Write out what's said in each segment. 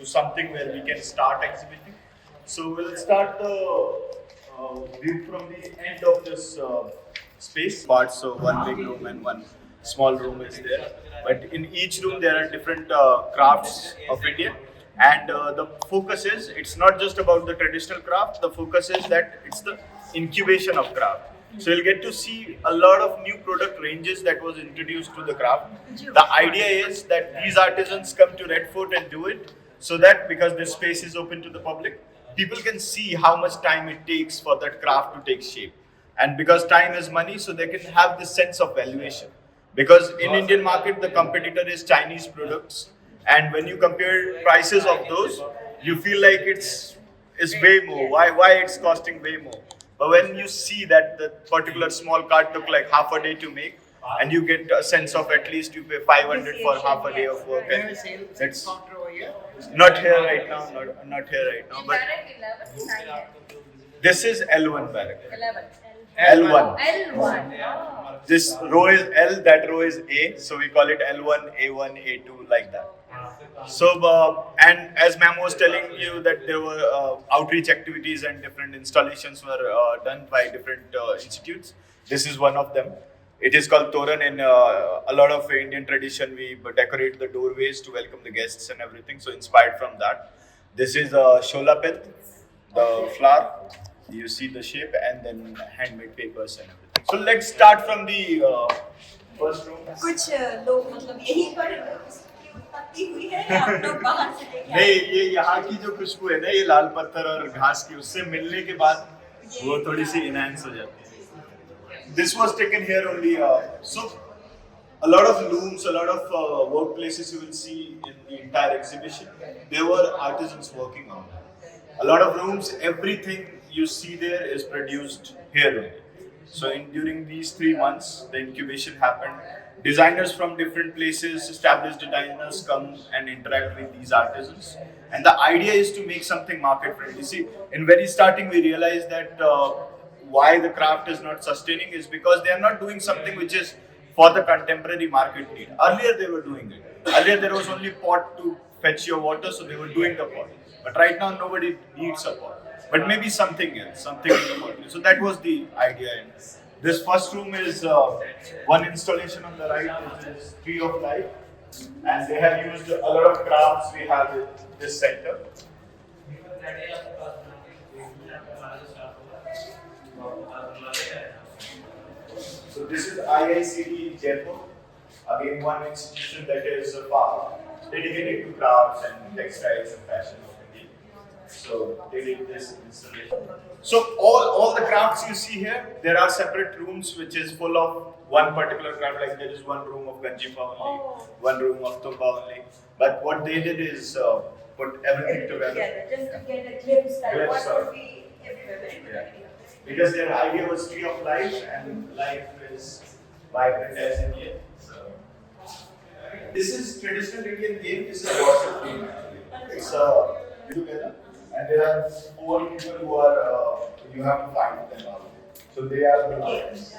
to something where we can start exhibiting. So we'll start the view from the end of this space. Parts, so one big room and one small room is there. But in each room there are different crafts of India. And the focus is, it's not just about the traditional craft, the focus is that it's the incubation of craft. So you'll get to see a lot of new product ranges that was introduced to the craft. The idea is that these artisans come to Red Fort and do it so that, because this space is open to the public, people can see how much time it takes for that craft to take shape. And because time is money, so they can have this sense of valuation. Because in Indian market, the competitor is Chinese products. And when you compare prices of those, you feel like it's way more. Why it's costing way more? But when you see that the particular small card took like half a day to make, and you get a sense of at least you pay 500 for half a day of work. And that's not here right now. Not here right now. But this is L1 barrack. L1. L1. This row is L, that row is A, so we call it L1, A1, A2, like that. So, and as ma'am was telling you that there were outreach activities and different installations were done by different institutes. This is one of them. It is called Toran. In a lot of Indian tradition, we decorate the doorways to welcome the guests and everything. So inspired from that. This is Shola Pet, the flower. You see the shape, and then handmade papers and everything. So let's start from the first room. कुछ लोग मतलब यही पर उत्पत्ति हुई है या आप लोग बाहर से लेके आए? नहीं, ये यहाँ की जो खुशबू है ना, ये लाल पत्थर और घास की, उससे मिलने के बाद वो थोड़ी सी enhance हो जाती है. This was taken here only. So a lot of looms, a lot of workplaces you will see in the entire exhibition. There were artisans working on that. A lot of rooms, everything you see there is produced here only. So during these 3 months, the incubation happened. Designers from different places, established designers come and interact with these artisans. And the idea is to make something market friendly. See, in very starting we realized that why the craft is not sustaining is because they are not doing something which is for the contemporary market need. Earlier they were doing it. Earlier there was only pot to fetch your water, so they were doing the pot. But right now nobody needs a pot. But maybe something else, something in the market. So that was the idea. And this first room is one installation on the right, which is Tree of Life. And they have used a lot of crafts we have in this center. So this is IICD Jaipur. Again, one institution that is dedicated to crafts and textiles and fashion. So they did this installation. So all the crafts you see here, there are separate rooms which is full of one particular craft. Like there is one room of Ganjifa only, one room of Tumba only. But what they did is put everything together. Just to get a glimpse like what would be everywhere. Because their idea was Tree of Life, and life is vibrant as Indian. So this is traditional Indian game. This is water game. It's together. And there are 4 people who are, you have to find them out. So they are the lions.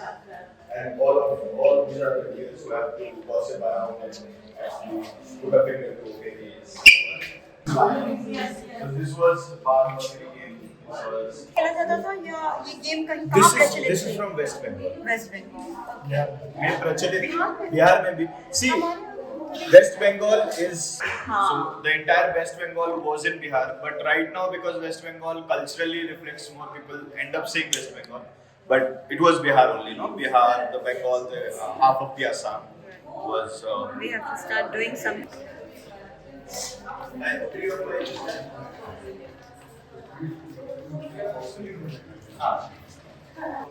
And all these are the players who have to gossip around and actually put a finger to various. So this was part of the game. This is from West Bengal. West Bengal. Yeah. Bihar mein bhi. See, West Bengal is, so the entire West Bengal was in Bihar, but right now because West Bengal culturally reflects more, people end up saying West Bengal. But it was Bihar only, no? Bihar, the Bengal, half of the Assam was. We have to start doing something.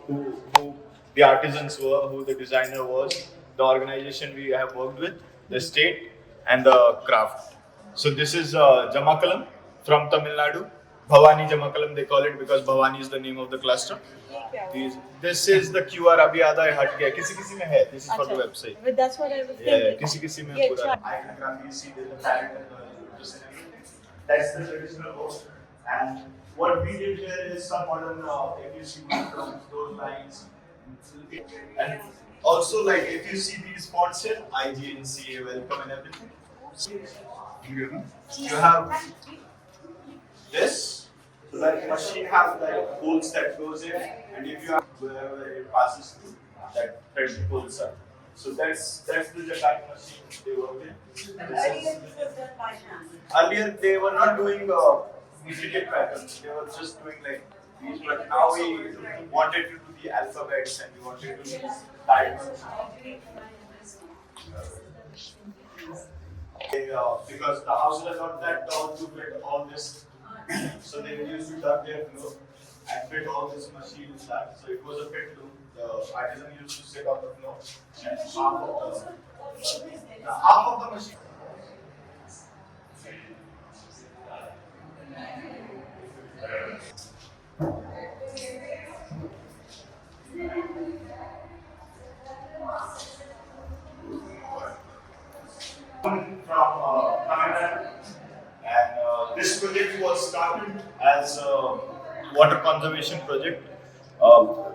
Who the artisans were, who the designer was, the organization we have worked with, the state and the craft. So this is Jamakalam from Tamil Nadu. Bhavani Jamakalam they call it because Bhavani is the name of the cluster. This is the QR abhi aadha hat gaya. Kisi mein hai. This is for the website. But that's what I was thinking. Kisi mein pura. IGNCA, you see there's the parrot and the lotus and everything. That's the traditional host. And what we did here is some modern ABCD from those lines. And also, like if you see these fonts here, IGNCA, welcome and everything. You have this. So that machine has like holes that goes in, and if you have wherever it passes through, that thread pulls up. So that's the jacquard machine they work in. Earlier this was done by hand. Earlier they were not doing intricate patterns. They were just doing like these. But now we wanted to do the alphabets and we wanted to do diamonds. Because the houses are not that tall to fit all this, so they used to dug their floor and fit all this machine in that. So it was a pit loom. The artisan used to sit on the floor and half of the machine. From Tamil Nadu, and this project was started as a water conservation project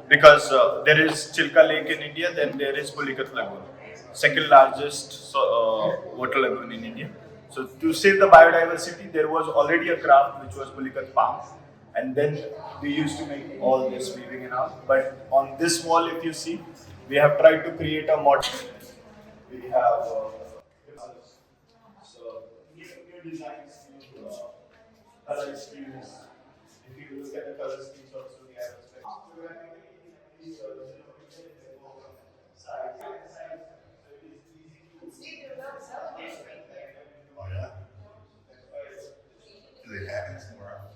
because there is Chilka Lake in India, then there is Pulikat Lagoon, second largest water lagoon in India. So to save the biodiversity, there was already a craft which was Pulikat palm, and then we used to make all this weaving and all. But on this wall, if you see, we have tried to create a model. We have so new designs, new color schemes. If you look at the color schemes also, we have Do they have it somewhere else?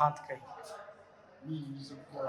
हाथ का We use it for